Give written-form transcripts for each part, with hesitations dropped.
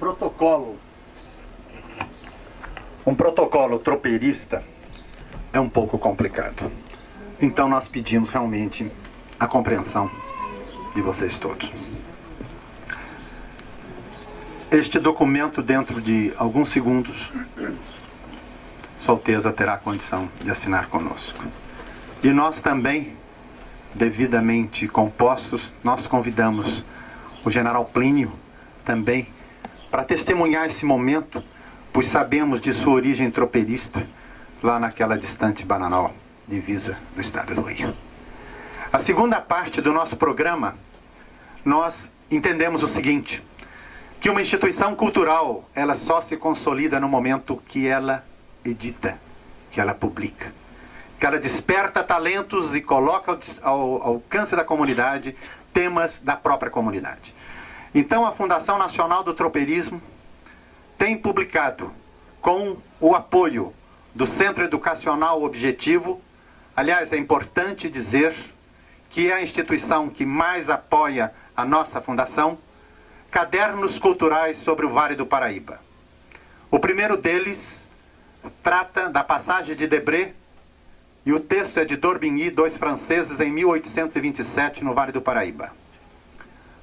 protocolo. Um protocolo tropeirista é um pouco complicado. Então nós pedimos realmente a compreensão de vocês todos. Este documento, dentro de alguns segundos, Sua Alteza terá a condição de assinar conosco. E nós também, devidamente compostos, nós convidamos o general Plínio também para testemunhar esse momento, pois sabemos de sua origem tropeirista, lá naquela distante Bananal, divisa do estado do Rio. A segunda parte do nosso programa, nós entendemos o seguinte, que uma instituição cultural, ela só se consolida no momento que ela edita, que ela publica, que ela desperta talentos e coloca ao alcance da comunidade temas da própria comunidade. Então a Fundação Nacional do Tropeirismo tem publicado, com o apoio do Centro Educacional Objetivo, aliás, é importante dizer que é a instituição que mais apoia a nossa fundação, cadernos culturais sobre o Vale do Paraíba. O primeiro deles trata da passagem de Debré, e o texto é de D'Orbigny, dois franceses, em 1827, no Vale do Paraíba.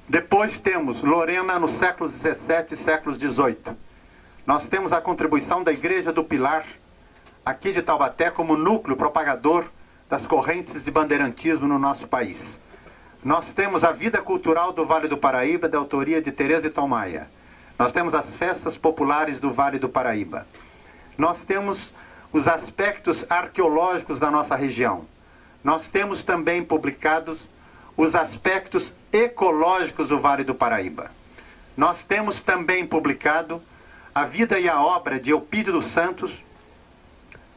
Depois temos Lorena nos séculos XVII e séculos XVIII. Nós temos a contribuição da Igreja do Pilar, aqui de Taubaté, como núcleo propagador das correntes de bandeirantismo no nosso país. Nós temos a vida cultural do Vale do Paraíba, da autoria de Teresa e Tom Maia. Nós temos as festas populares do Vale do Paraíba. Nós temos os aspectos arqueológicos da nossa região. Nós temos também publicados os aspectos ecológicos do Vale do Paraíba. Nós temos também publicado a vida e a obra de Eupídio dos Santos,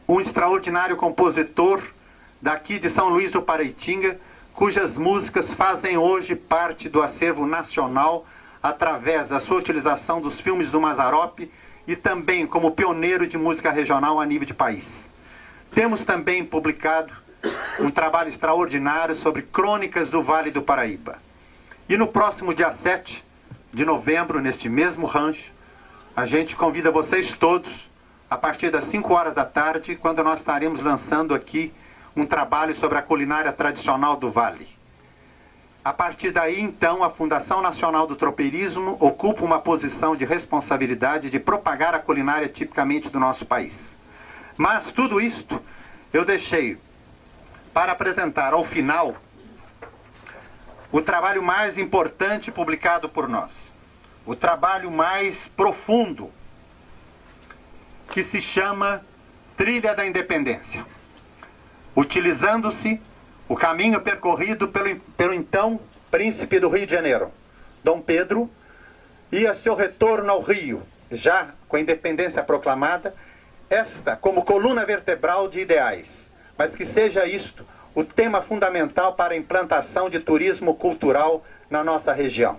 um extraordinário compositor daqui de São Luís do Paraitinga, cujas músicas fazem hoje parte do acervo nacional através da sua utilização dos filmes do Mazzaropi e também como pioneiro de música regional a nível de país. Temos também publicado um trabalho extraordinário sobre crônicas do Vale do Paraíba. E no próximo dia 7 de novembro, neste mesmo rancho, a gente convida vocês todos, a partir das 5 horas da tarde, quando nós estaremos lançando aqui um trabalho sobre a culinária tradicional do Vale. A partir daí, então, a Fundação Nacional do Tropeirismo ocupa uma posição de responsabilidade de propagar a culinária tipicamente do nosso país. Mas tudo isto eu deixei para apresentar ao final o trabalho mais importante publicado por nós, o trabalho mais profundo, que se chama Trilha da Independência, utilizando-se o caminho percorrido pelo então príncipe do Rio de Janeiro, Dom Pedro, e a seu retorno ao Rio, já com a independência proclamada, esta como coluna vertebral de ideais, mas que seja isto o tema fundamental para a implantação de turismo cultural na nossa região.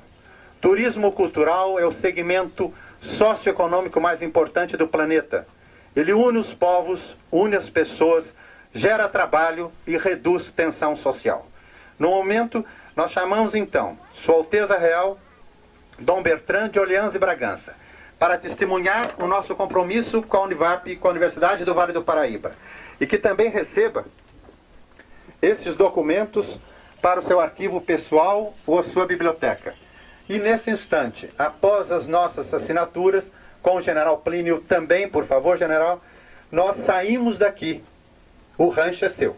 Turismo cultural é o segmento socioeconômico mais importante do planeta. Ele une os povos, une as pessoas, gera trabalho e reduz tensão social. No momento, nós chamamos então Sua Alteza Real, Dom Bertrand de Orleans e Bragança, para testemunhar o nosso compromisso com a Univap e com a Universidade do Vale do Paraíba, e que também receba esses documentos para o seu arquivo pessoal ou a sua biblioteca. E nesse instante, após as nossas assinaturas, com o general Plínio também, por favor, general, nós saímos daqui. O rancho é seu.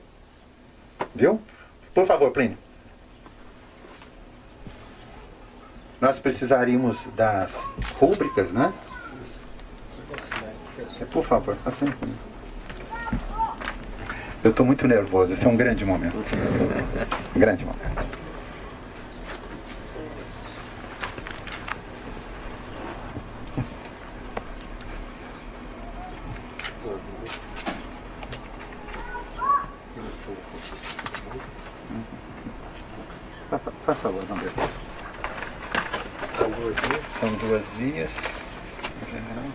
Viu? Por favor, Plínio. Nós precisaríamos das rúbricas, né? Por favor, assine comigo. Eu estou muito nervoso, esse é um grande momento. Um grande momento. Faz favor, não deixe. São duas vias? São duas vias, em general.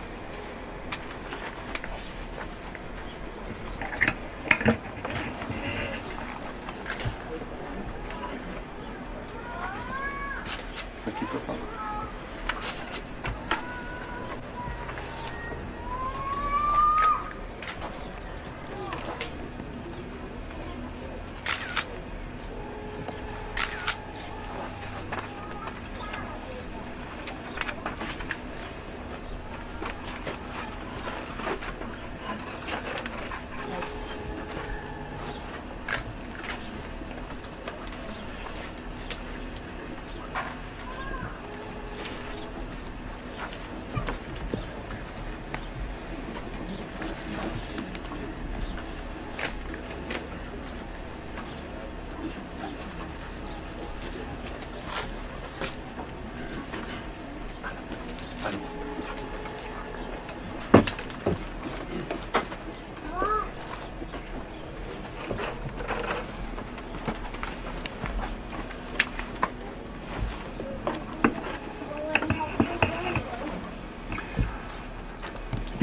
Aqui, por favor.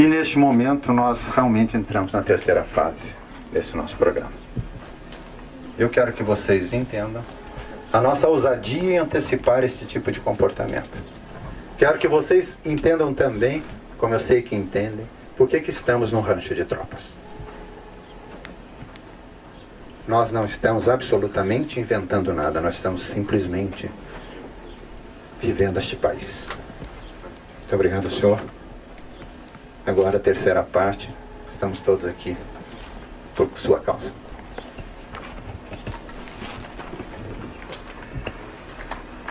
E neste momento nós realmente entramos na terceira fase desse nosso programa. Eu quero que vocês entendam a nossa ousadia em antecipar esse tipo de comportamento. Quero que vocês entendam também, como eu sei que entendem, por que estamos num rancho de tropas. Nós não estamos absolutamente inventando nada, nós estamos simplesmente vivendo este país. Muito obrigado, senhor. Agora a terceira parte, estamos todos aqui por sua causa.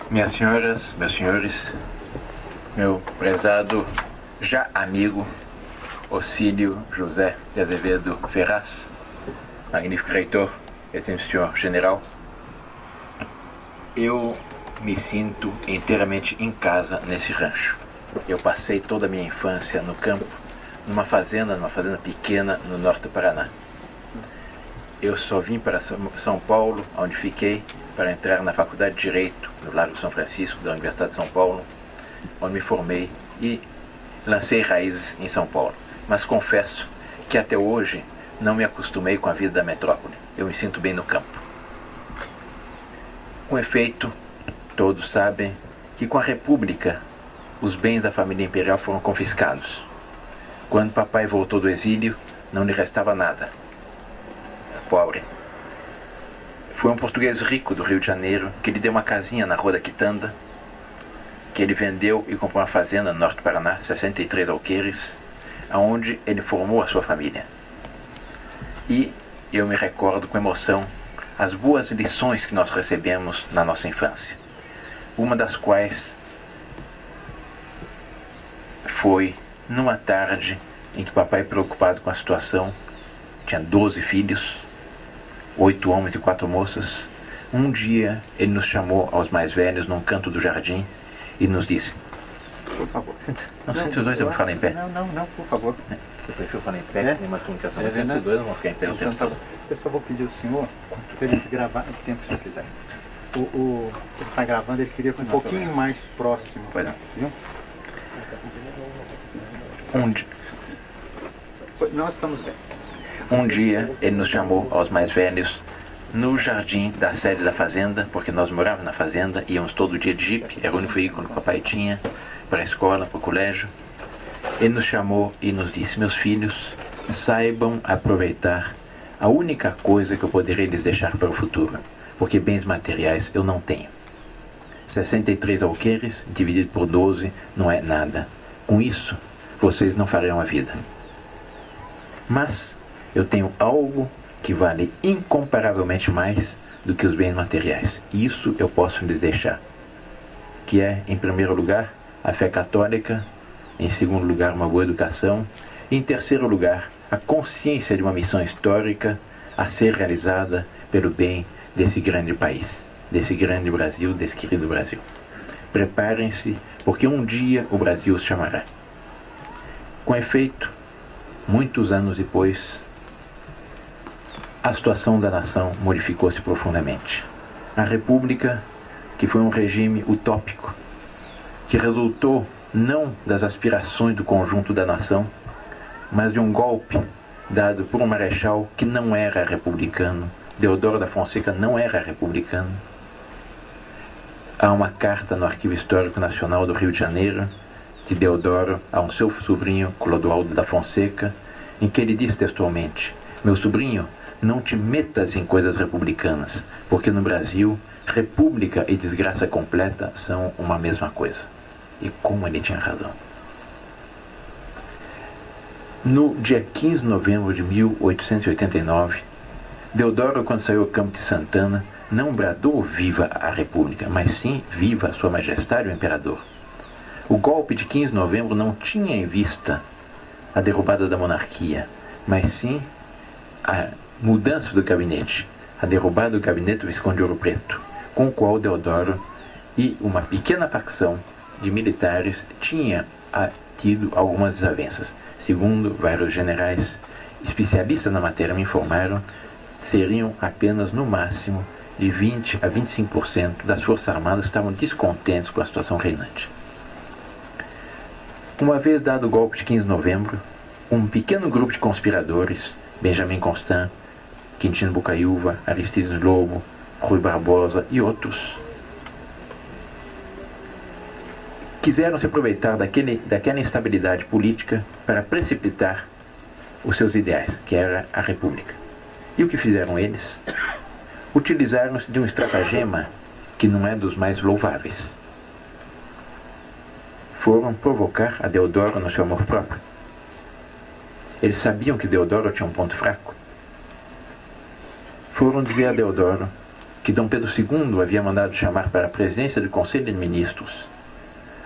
Minhas senhoras, meus senhores, meu prezado já amigo Ocílio José de Azevedo Ferraz, magnífico reitor, excelente senhor general, eu me sinto inteiramente em casa nesse rancho. Eu passei toda a minha infância no campo, numa fazenda pequena no norte do Paraná. Eu só vim para São Paulo, onde fiquei, para entrar na Faculdade de Direito, no Largo São Francisco, da Universidade de São Paulo, onde me formei e lancei raízes em São Paulo. Mas confesso que até hoje não me acostumei com a vida da metrópole. Eu me sinto bem no campo. Com efeito, todos sabem que com a República, os bens da família imperial foram confiscados. Quando papai voltou do exílio, não lhe restava nada. Pobre. Foi um português rico do Rio de Janeiro que lhe deu uma casinha na Rua da Quitanda, que ele vendeu e comprou uma fazenda no norte do Paraná, 63 alqueires, aonde ele formou a sua família. E eu me recordo com emoção as boas lições que nós recebemos na nossa infância. Uma das quais foi numa tarde em que papai, preocupado com a situação, tinha 12 filhos, 8 homens e 4 moças. Um dia ele nos chamou aos mais velhos num canto do jardim e nos disse: por favor. Não, 102 eu vou falar em pé. Não, por favor. Eu prefiro falar em pé, tem uma comunicação. 102 eu vou ficar em pé o tempo todo. Eu só vou pedir ao senhor para ele gravar o tempo que o senhor quiser. Ele está gravando, ele queria um pouquinho mais próximo. Pois não. Viu? Nós estamos bem. Um dia ele nos chamou aos mais velhos no jardim da sede da fazenda, porque nós morávamos na fazenda, íamos todo dia de jipe, era o único veículo que o papai tinha para a escola, para o colégio. Ele nos chamou e nos disse: meus filhos, saibam aproveitar a única coisa que eu poderei lhes deixar para o futuro, porque bens materiais eu não tenho. 63 alqueires dividido por 12 não é nada. Com isso, vocês não farão a vida. Mas eu tenho algo que vale incomparavelmente mais do que os bens materiais. Isso eu posso lhes deixar. Que é, em primeiro lugar, a fé católica, em segundo lugar, uma boa educação, e em terceiro lugar, a consciência de uma missão histórica a ser realizada pelo bem desse grande país, desse grande Brasil, desse querido Brasil. Preparem-se, porque um dia o Brasil os chamará. Com efeito, muitos anos depois, a situação da nação modificou-se profundamente. A República, que foi um regime utópico, que resultou não das aspirações do conjunto da nação, mas de um golpe dado por um marechal que não era republicano. Deodoro da Fonseca não era republicano. Há uma carta no Arquivo Histórico Nacional do Rio de Janeiro, de Deodoro a um seu sobrinho, Clodoaldo da Fonseca, em que ele diz textualmente: meu sobrinho, não te metas em coisas republicanas, porque no Brasil, república e desgraça completa são uma mesma coisa. E como ele tinha razão. No dia 15 de novembro de 1889, Deodoro, quando saiu ao campo de Santana, não bradou viva a República, mas sim viva Sua Majestade o Imperador. O golpe de 15 de novembro não tinha em vista a derrubada da monarquia, mas sim a mudança do gabinete, a derrubada do gabinete do Visconde de Ouro Preto, com o qual Deodoro e uma pequena facção de militares tinha tido algumas desavenças. Segundo vários generais especialistas na matéria me informaram, seriam apenas no máximo de 20 a 25% das Forças Armadas que estavam descontentes com a situação reinante. Uma vez dado o golpe de 15 de novembro, um pequeno grupo de conspiradores, Benjamin Constant, Quintino Bocaiúva, Aristides Lobo, Rui Barbosa e outros, quiseram se aproveitar daquela instabilidade política para precipitar os seus ideais, que era a República. E o que fizeram eles? Utilizaram-se de um estratagema que não é dos mais louváveis. Foram provocar a Deodoro no seu amor próprio. Eles sabiam que Deodoro tinha um ponto fraco. Foram dizer a Deodoro que Dom Pedro II havia mandado chamar para a presença do Conselho de Ministros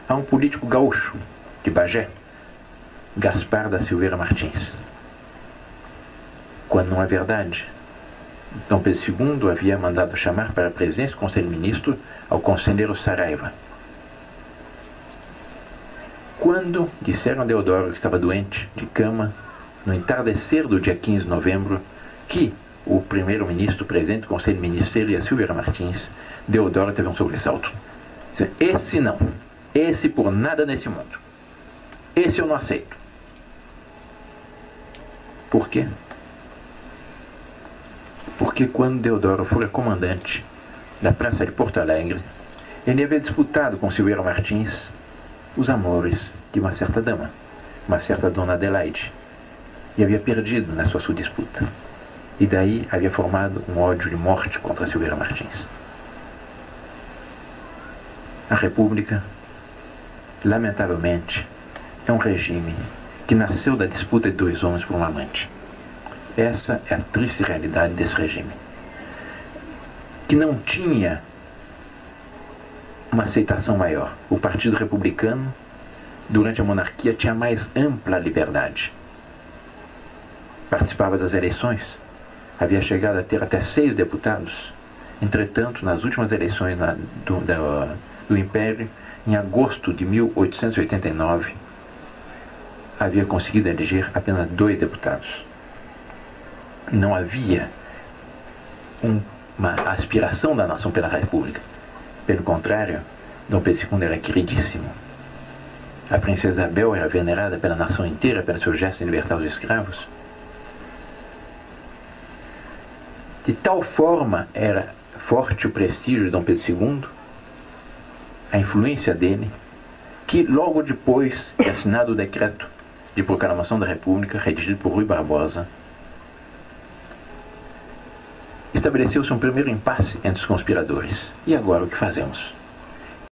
a um político gaúcho de Bagé, Gaspar da Silveira Martins. Quando não é verdade, Dom Pedro II havia mandado chamar para a presença do Conselho de Ministros ao conselheiro Saraiva. Quando disseram a Deodoro que estava doente, de cama, no entardecer do dia 15 de novembro, que o primeiro-ministro presente do Conselho de Ministros seria Silveira Martins, Deodoro teve um sobressalto. Esse não. Esse por nada nesse mundo. Esse eu não aceito. Por quê? Porque quando Deodoro fora comandante da Praça de Porto Alegre, ele havia disputado com Silveira Martins os amores de uma certa dama, uma certa Dona Adelaide, e havia perdido na sua disputa. E daí havia formado um ódio de morte contra Silveira Martins. A República, lamentavelmente, é um regime que nasceu da disputa de dois homens por um amante. Essa é a triste realidade desse regime, que não tinha uma aceitação maior. O Partido Republicano, durante a monarquia, tinha mais ampla liberdade. Participava das eleições, havia chegado a ter até 6 deputados. Entretanto, nas últimas eleições do Império, em agosto de 1889, havia conseguido eleger apenas 2 deputados. Não havia uma aspiração da nação pela República. Pelo contrário, Dom Pedro II era queridíssimo. A princesa Isabel era venerada pela nação inteira pelo seu gesto de libertar os escravos. De tal forma era forte o prestígio de Dom Pedro II, a influência dele, que logo depois de assinado o decreto de proclamação da República, redigido por Rui Barbosa, estabeleceu-se um primeiro impasse entre os conspiradores. E agora o que fazemos?